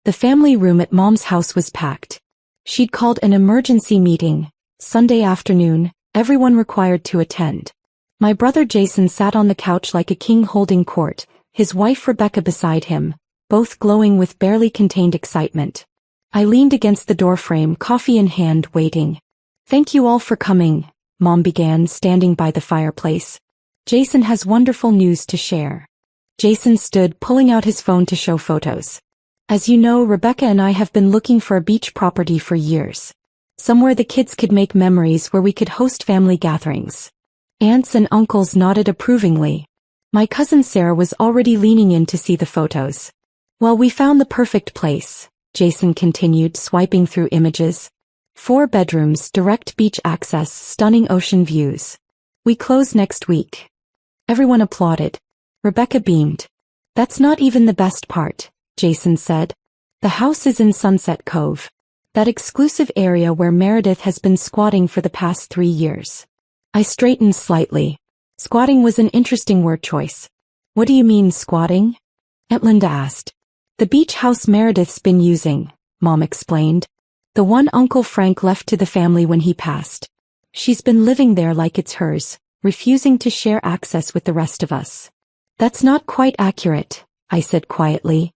The family room at Mom's house was packed. She'd called an emergency meeting, Sunday afternoon, everyone required to attend. My brother Jason sat on the couch like a king holding court, his wife Rebecca beside him, both glowing with barely contained excitement. I leaned against the doorframe, coffee in hand, waiting. "Thank you all for coming," Mom began, standing by the fireplace. "Jason has wonderful news to share." Jason stood, pulling out his phone to show photos. "As you know, Rebecca and I have been looking for a beach property for years. Somewhere the kids could make memories, where we could host family gatherings." Aunts and uncles nodded approvingly. My cousin Sarah was already leaning in to see the photos. "Well, we found the perfect place," Jason continued, swiping through images. 4 bedrooms, direct beach access, stunning ocean views. "We close next week." Everyone applauded. Rebecca beamed. "That's not even the best part," Jason said. "The house is in Sunset Cove. That exclusive area where Meredith has been squatting for the past 3 years." I straightened slightly. Squatting was an interesting word choice. "What do you mean, squatting?" Aunt Linda asked. "The beach house Meredith's been using," Mom explained. "The one Uncle Frank left to the family when he passed. She's been living there like it's hers, refusing to share access with the rest of us." "That's not quite accurate," I said quietly.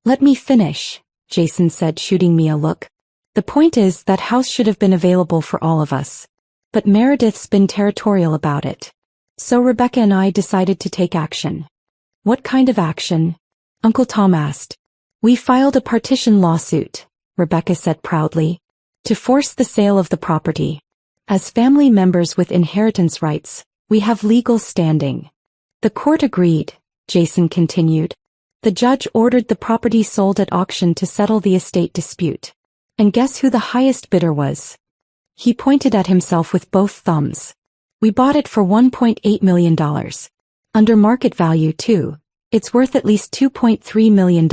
"Let me finish," Jason said, shooting me a look. "The point is, that house should have been available for all of us. But Meredith's been territorial about it. So Rebecca and I decided to take action." "What kind of action?" Uncle Tom asked. "We filed a partition lawsuit," Rebecca said proudly, "to force the sale of the property. As family members with inheritance rights, we have legal standing." "The court agreed," Jason continued. "The judge ordered the property sold at auction to settle the estate dispute. And guess who the highest bidder was?" He pointed at himself with both thumbs. "We bought it for $1.8 million. Under market value, too. It's worth at least $2.3 million.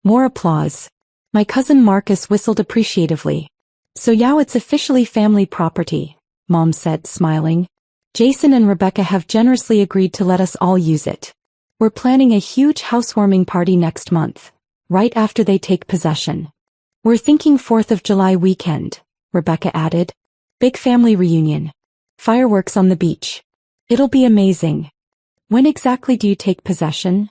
More applause. My cousin Marcus whistled appreciatively. "So now it's officially family property," Mom said, smiling. "Jason and Rebecca have generously agreed to let us all use it. We're planning a huge housewarming party next month, right after they take possession. We're thinking 4th of July weekend," Rebecca added. "Big family reunion. Fireworks on the beach. It'll be amazing." "When exactly do you take possession?"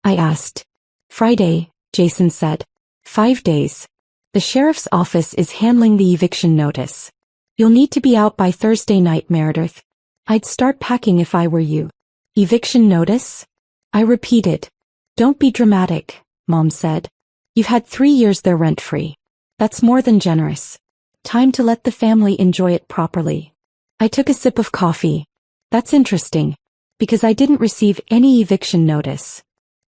I asked. "Friday," Jason said. 5 days. The sheriff's office is handling the eviction notice. You'll need to be out by Thursday night, Meredith. I'd start packing if I were you." "Eviction notice?" I repeated. "Don't be dramatic," Mom said. "You've had 3 years there rent-free. That's more than generous. Time to let the family enjoy it properly." I took a sip of coffee. "That's interesting, because I didn't receive any eviction notice."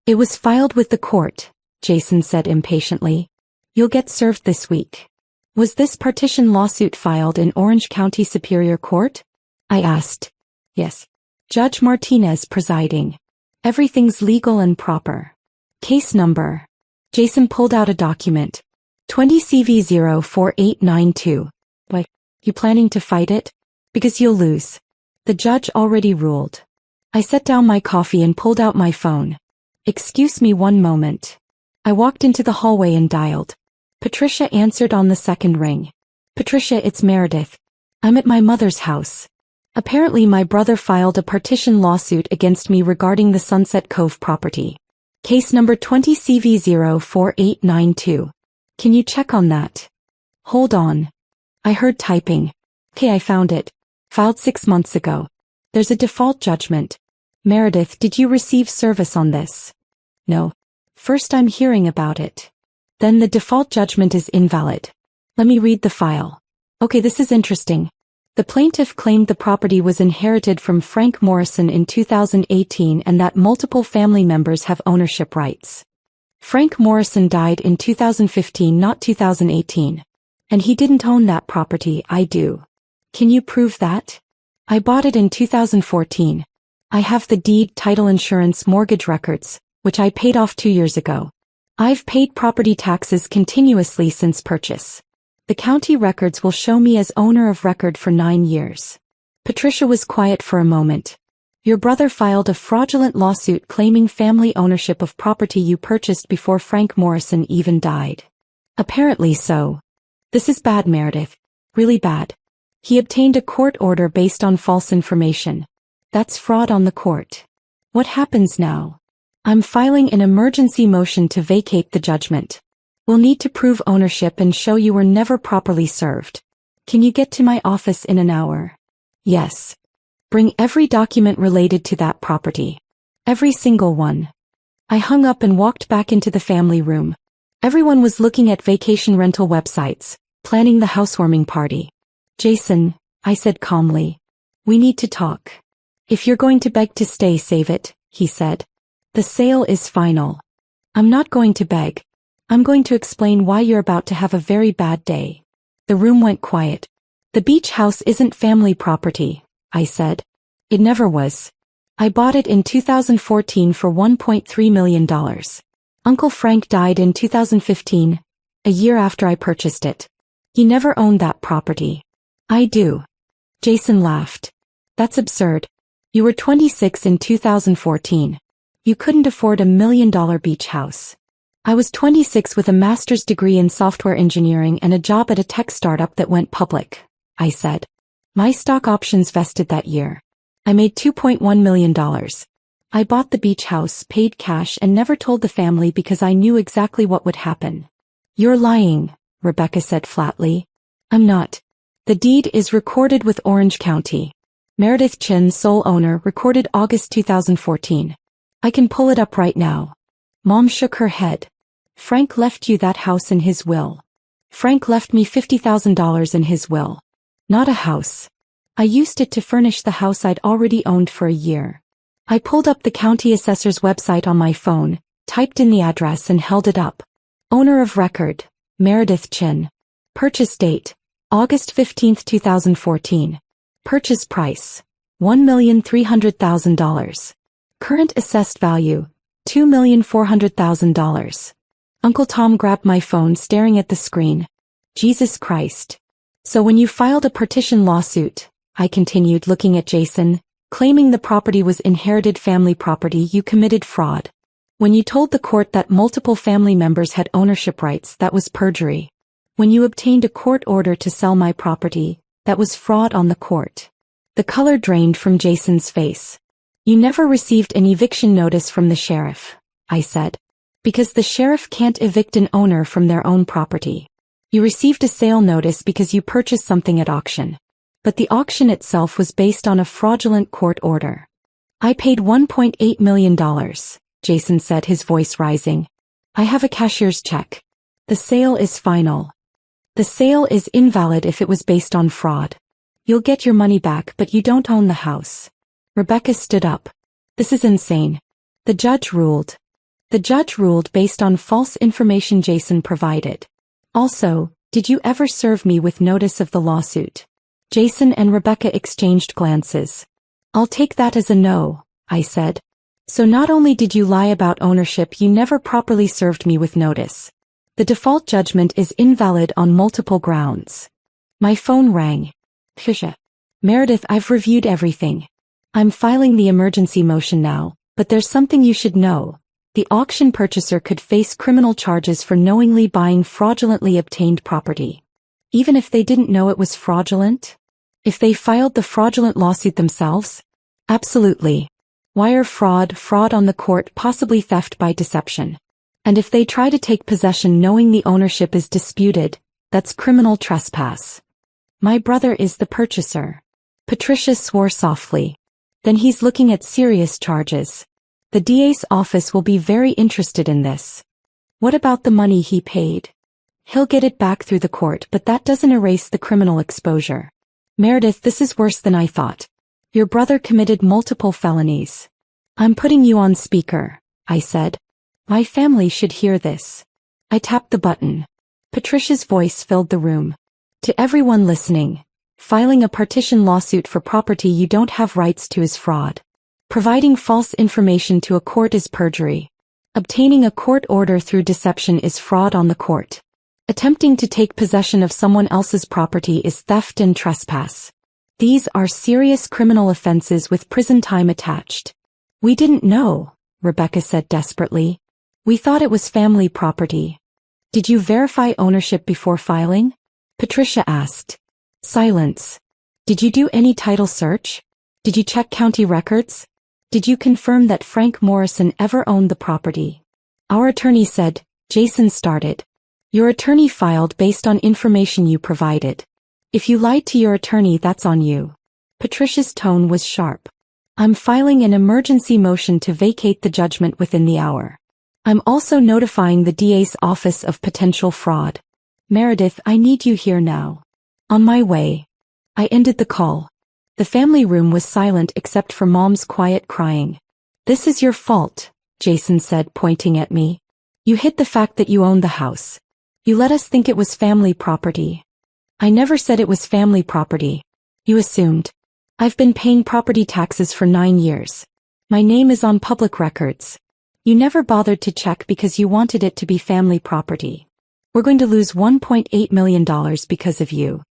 "It was filed with the court," Jason said impatiently. "You'll get served this week." "Was this partition lawsuit filed in Orange County Superior Court?" I asked. "Yes. Judge Martinez presiding. Everything's legal and proper." "Case number." Jason pulled out a document. 20 CV 04892. "Why, you planning to fight it? Because you'll lose. The judge already ruled." I set down my coffee and pulled out my phone. "Excuse me one moment." I walked into the hallway and dialed. Patricia answered on the second ring. "Patricia, it's Meredith. I'm at my mother's house. Apparently my brother filed a partition lawsuit against me regarding the Sunset Cove property. Case number 20 CV 04892. Can you check on that?" "Hold on." I heard typing. "Okay, I found it. Filed 6 months ago. There's a default judgment. Meredith, did you receive service on this?" "No. First I'm hearing about it." "Then the default judgment is invalid. Let me read the file." "Okay, this is interesting. The plaintiff claimed the property was inherited from Frank Morrison in 2018 and that multiple family members have ownership rights. Frank Morrison died in 2015, not 2018. And he didn't own that property, I do. Can you prove that?" "I bought it in 2014. I have the deed, title, insurance, mortgage records, which I paid off 2 years ago. I've paid property taxes continuously since purchase. The county records will show me as owner of record for 9 years." Patricia was quiet for a moment. Your brother filed a fraudulent lawsuit claiming family ownership of property you purchased before Frank Morrison even died. Apparently so. This is bad, Meredith. Really bad. He obtained a court order based on false information. That's fraud on the court. What happens now? I'm filing an emergency motion to vacate the judgment. We'll need to prove ownership and show you were never properly served. Can you get to my office in an hour? Yes. Bring every document related to that property. Every single one. I hung up and walked back into the family room. Everyone was looking at vacation rental websites, planning the housewarming party. Jason, I said calmly. We need to talk. If you're going to beg to stay, save it, he said. The sale is final. I'm not going to beg. I'm going to explain why you're about to have a very bad day. The room went quiet. The beach house isn't family property, I said. It never was. I bought it in 2014 for $1.3 million. Uncle Frank died in 2015, a year after I purchased it. He never owned that property. I do. Jason laughed. That's absurd. You were 26 in 2014. You couldn't afford $1 million beach house. I was 26 with a master's degree in software engineering and a job at a tech startup that went public, I said. My stock options vested that year. I made $2.1 million. I bought the beach house, paid cash, and never told the family because I knew exactly what would happen. You're lying, Rebecca said flatly. I'm not. The deed is recorded with Orange County. Meredith Chin, sole owner, recorded August 2014. I can pull it up right now. Mom shook her head. Frank left you that house in his will. Frank left me $50,000 in his will. Not a house. I used it to furnish the house I'd already owned for a year. I pulled up the county assessor's website on my phone, typed in the address and held it up. Owner of record, Meredith Chin. Purchase date, August 15, 2014. Purchase price, $1,300,000. Current assessed value, $2,400,000. Uncle Tom grabbed my phone, staring at the screen. Jesus Christ. So when you filed a partition lawsuit, I continued, looking at Jason, claiming the property was inherited family property, you committed fraud. When you told the court that multiple family members had ownership rights, that was perjury. When you obtained a court order to sell my property, that was fraud on the court. The color drained from Jason's face. You never received an eviction notice from the sheriff, I said. Because the sheriff can't evict an owner from their own property. You received a sale notice because you purchased something at auction. But the auction itself was based on a fraudulent court order. I paid $1.8 million, Jason said, his voice rising. I have a cashier's check. The sale is final. The sale is invalid if it was based on fraud. You'll get your money back, but you don't own the house. Rebecca stood up. This is insane. The judge ruled. The judge ruled based on false information Jason provided. Also, did you ever serve me with notice of the lawsuit? Jason and Rebecca exchanged glances. I'll take that as a no, I said. So not only did you lie about ownership, you never properly served me with notice. The default judgment is invalid on multiple grounds. My phone rang. Fisha. Meredith, I've reviewed everything. I'm filing the emergency motion now, but there's something you should know. The auction purchaser could face criminal charges for knowingly buying fraudulently obtained property. Even if they didn't know it was fraudulent? If they filed the fraudulent lawsuit themselves? Absolutely. Wire fraud, fraud on the court, possibly theft by deception. And if they try to take possession knowing the ownership is disputed, that's criminal trespass. My brother is the purchaser. Patricia swore softly. Then he's looking at serious charges. The DA's office will be very interested in this. What about the money he paid? He'll get it back through the court, but that doesn't erase the criminal exposure. Meredith, this is worse than I thought. Your brother committed multiple felonies. I'm putting you on speaker, I said. My family should hear this. I tapped the button. Patricia's voice filled the room. To everyone listening, filing a partition lawsuit for property you don't have rights to is fraud. Providing false information to a court is perjury. Obtaining a court order through deception is fraud on the court. Attempting to take possession of someone else's property is theft and trespass. These are serious criminal offenses with prison time attached. We didn't know, Rebecca said desperately. We thought it was family property. Did you verify ownership before filing? Patricia asked. Silence. Did you do any title search? Did you check county records? Did you confirm that Frank Morrison ever owned the property? Our attorney said. Jason started. Your attorney filed based on information you provided. If you lied to your attorney, that's on you. Patricia's tone was sharp. I'm filing an emergency motion to vacate the judgment within the hour. I'm also notifying the DA's office of potential fraud. Meredith, I need you here now. On my way. I ended the call. The family room was silent except for Mom's quiet crying. This is your fault, Jason said, pointing at me. You hid the fact that you owned the house. You let us think it was family property. I never said it was family property. You assumed. I've been paying property taxes for 9 years. My name is on public records. You never bothered to check because you wanted it to be family property. We're going to lose $1.8 million because of you.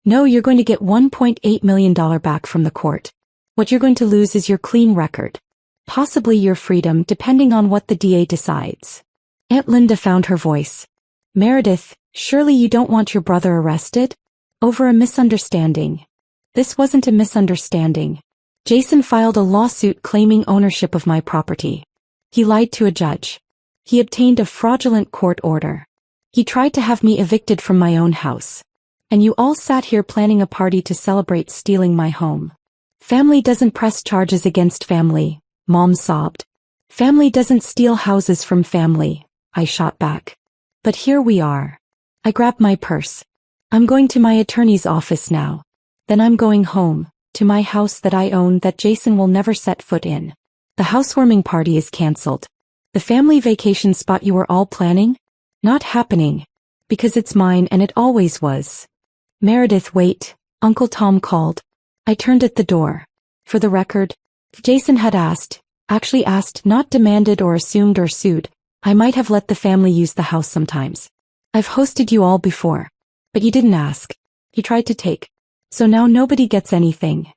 No, you're going to get $1.8 million back from the court. What you're going to lose is your clean record. Possibly your freedom, depending on what the DA decides. Aunt Linda found her voice. Meredith, surely you don't want your brother arrested? Over a misunderstanding. This wasn't a misunderstanding. Jason filed a lawsuit claiming ownership of my property. He lied to a judge. He obtained a fraudulent court order. He tried to have me evicted from my own house. And you all sat here planning a party to celebrate stealing my home. Family doesn't press charges against family, Mom sobbed. Family doesn't steal houses from family, I shot back. But here we are. I grabbed my purse. I'm going to my attorney's office now. Then I'm going home, to my house that I own that Jason will never set foot in. The housewarming party is cancelled. The family vacation spot you were all planning? Not happening. Because it's mine and it always was. Meredith, wait, Uncle Tom called. I turned at the door. For the record, if Jason had actually asked, not demanded or assumed or sued, I might have let the family use the house sometimes. I've hosted you all before. But you didn't ask. You tried to take. So now nobody gets anything.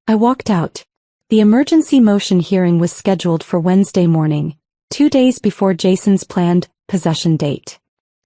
I walked out. The emergency motion hearing was scheduled for Wednesday morning, 2 days before Jason's planned possession date.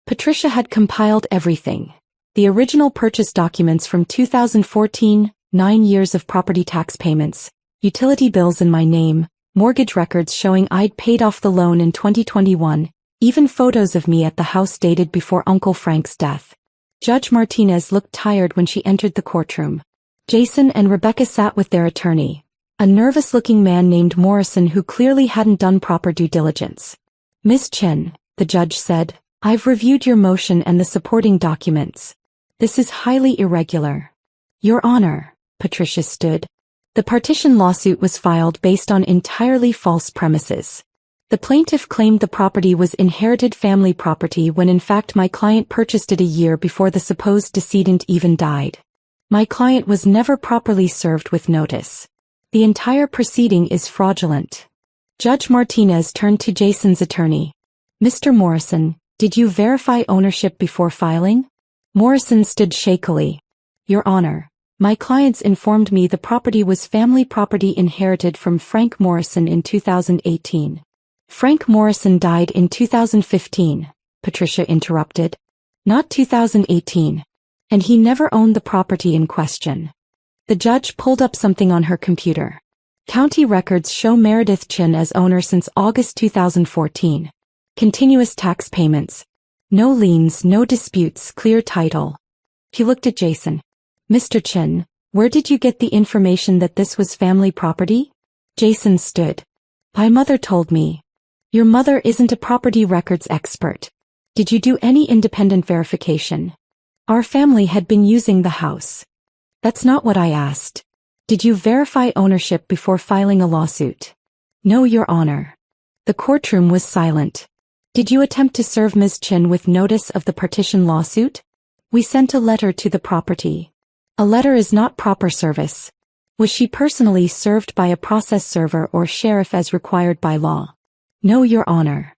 Patricia had compiled everything. The original purchase documents from 2014, 9 years of property tax payments, utility bills in my name, mortgage records showing I'd paid off the loan in 2021, even photos of me at the house dated before Uncle Frank's death. Judge Martinez looked tired when she entered the courtroom. Jason and Rebecca sat with their attorney, a nervous-looking man named Morrison who clearly hadn't done proper due diligence. Ms. Chen, the judge said, I've reviewed your motion and the supporting documents. This is highly irregular. Your Honor, Patricia stood. The partition lawsuit was filed based on entirely false premises. The plaintiff claimed the property was inherited family property when in fact my client purchased it a year before the supposed decedent even died. My client was never properly served with notice. The entire proceeding is fraudulent. Judge Martinez turned to Jason's attorney. Mr. Morrison, did you verify ownership before filing? Morrison stood shakily. Your Honor, my clients informed me the property was family property inherited from Frank Morrison in 2018. Frank Morrison died in 2015, Patricia interrupted. Not 2018. And he never owned the property in question. The judge pulled up something on her computer. County records show Meredith Chen as owner since August 2014. Continuous tax payments. No liens, no disputes, clear title. He looked at Jason. Mr. Chen, where did you get the information that this was family property? Jason stood. My mother told me. Your mother isn't a property records expert. Did you do any independent verification? Our family had been using the house. That's not what I asked. Did you verify ownership before filing a lawsuit? No, Your Honor. The courtroom was silent. Did you attempt to serve Ms. Chen with notice of the partition lawsuit? We sent a letter to the property. A letter is not proper service. Was she personally served by a process server or sheriff as required by law? No, Your Honor.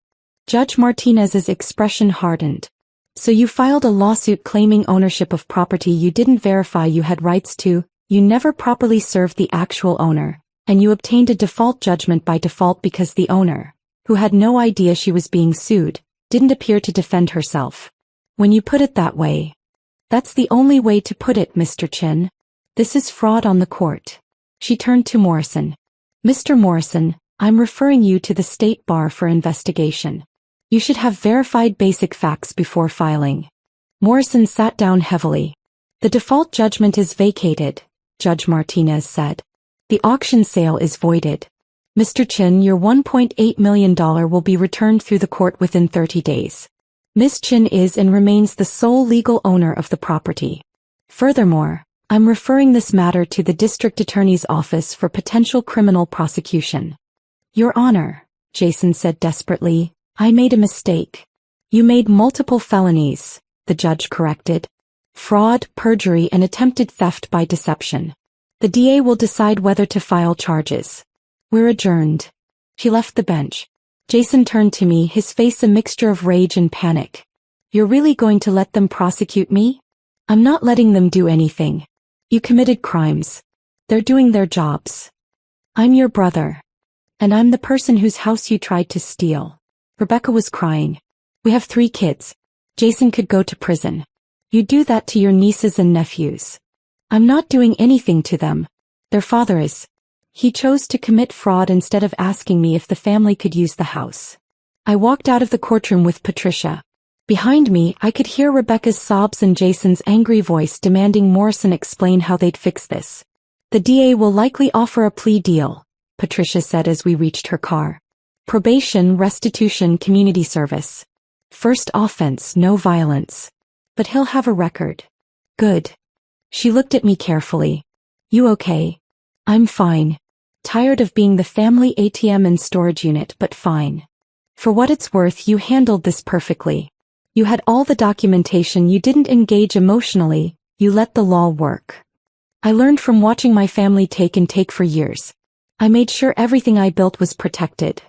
Judge Martinez's expression hardened. So you filed a lawsuit claiming ownership of property you didn't verify you had rights to, You never properly served the actual owner, and you obtained a default judgment by default because the owner, who had no idea she was being sued, didn't appear to defend herself. When you put it that way. That's the only way to put it, Mr. Chin. This is fraud on the court. She turned to Morrison. Mr. Morrison, I'm referring you to the State Bar for investigation. You should have verified basic facts before filing. Morrison sat down heavily. The default judgment is vacated, Judge Martinez said. The auction sale is voided. Mr. Chin, your $1.8 million will be returned through the court within 30 days. Ms. Chin is and remains the sole legal owner of the property. Furthermore, I'm referring this matter to the District Attorney's Office for potential criminal prosecution. Your Honor, Jason said desperately, I made a mistake. You made multiple felonies, the judge corrected. Fraud, perjury, and attempted theft by deception. The DA will decide whether to file charges. We're adjourned. She left the bench. Jason turned to me, his face a mixture of rage and panic. You're really going to let them prosecute me? I'm not letting them do anything. You committed crimes. They're doing their jobs. I'm your brother. And I'm the person whose house you tried to steal. Rebecca was crying. We have 3 kids. Jason could go to prison. You do that to your nieces and nephews. I'm not doing anything to them. Their father is. He chose to commit fraud instead of asking me if the family could use the house. I walked out of the courtroom with Patricia. Behind me, I could hear Rebecca's sobs and Jason's angry voice demanding Morrison explain how they'd fix this. The DA will likely offer a plea deal, Patricia said as we reached her car. Probation, restitution, community service. First offense, no violence. But he'll have a record. Good. She looked at me carefully. You okay? I'm fine. Tired of being the family ATM and storage unit, but fine. For what it's worth, you handled this perfectly. You had all the documentation, you didn't engage emotionally, you let the law work. I learned from watching my family take and take for years. I made sure everything I built was protected.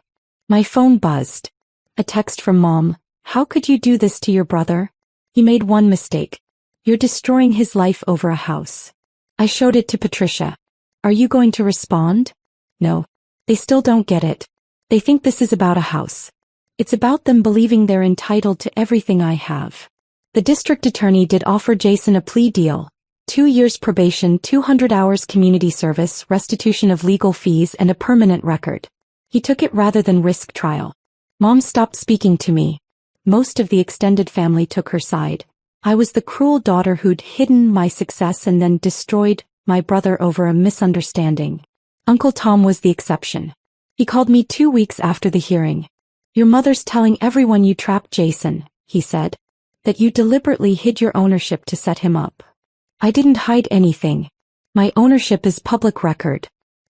My phone buzzed. A text from Mom. How could you do this to your brother? He made one mistake. You're destroying his life over a house. I showed it to Patricia. Are you going to respond? No. They still don't get it. They think this is about a house. It's about them believing they're entitled to everything I have. The district attorney did offer Jason a plea deal. 2 years probation, 200 hours community service, restitution of legal fees, and a permanent record. He took it rather than risk trial. Mom stopped speaking to me. Most of the extended family took her side. I was the cruel daughter who'd hidden my success and then destroyed my brother over a misunderstanding. Uncle Tom was the exception. He called me 2 weeks after the hearing. Your mother's telling everyone you trapped Jason, he said. That you deliberately hid your ownership to set him up. I didn't hide anything. My ownership is public record.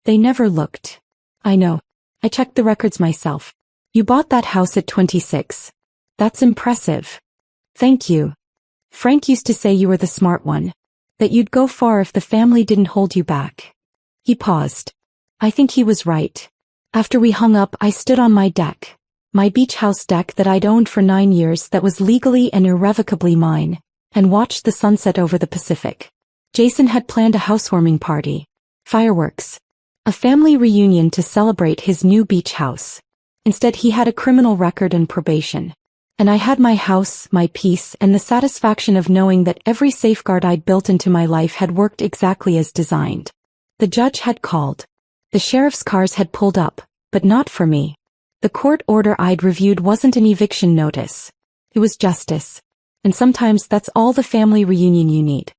They never looked. I know. I checked the records myself. You bought that house at 26. That's impressive. Thank you. Frank used to say you were the smart one. That you'd go far if the family didn't hold you back. He paused. I think he was right. After we hung up, I stood on my deck. My beach house deck that I'd owned for 9 years, that was legally and irrevocably mine, and watched the sunset over the Pacific. Jason had planned a housewarming party. Fireworks. A family reunion to celebrate his new beach house. Instead, he had a criminal record and probation. And I had my house, my peace, and the satisfaction of knowing that every safeguard I'd built into my life had worked exactly as designed. The judge had called. The sheriff's cars had pulled up, but not for me. The court order I'd reviewed wasn't an eviction notice. It was justice. And sometimes that's all the family reunion you need.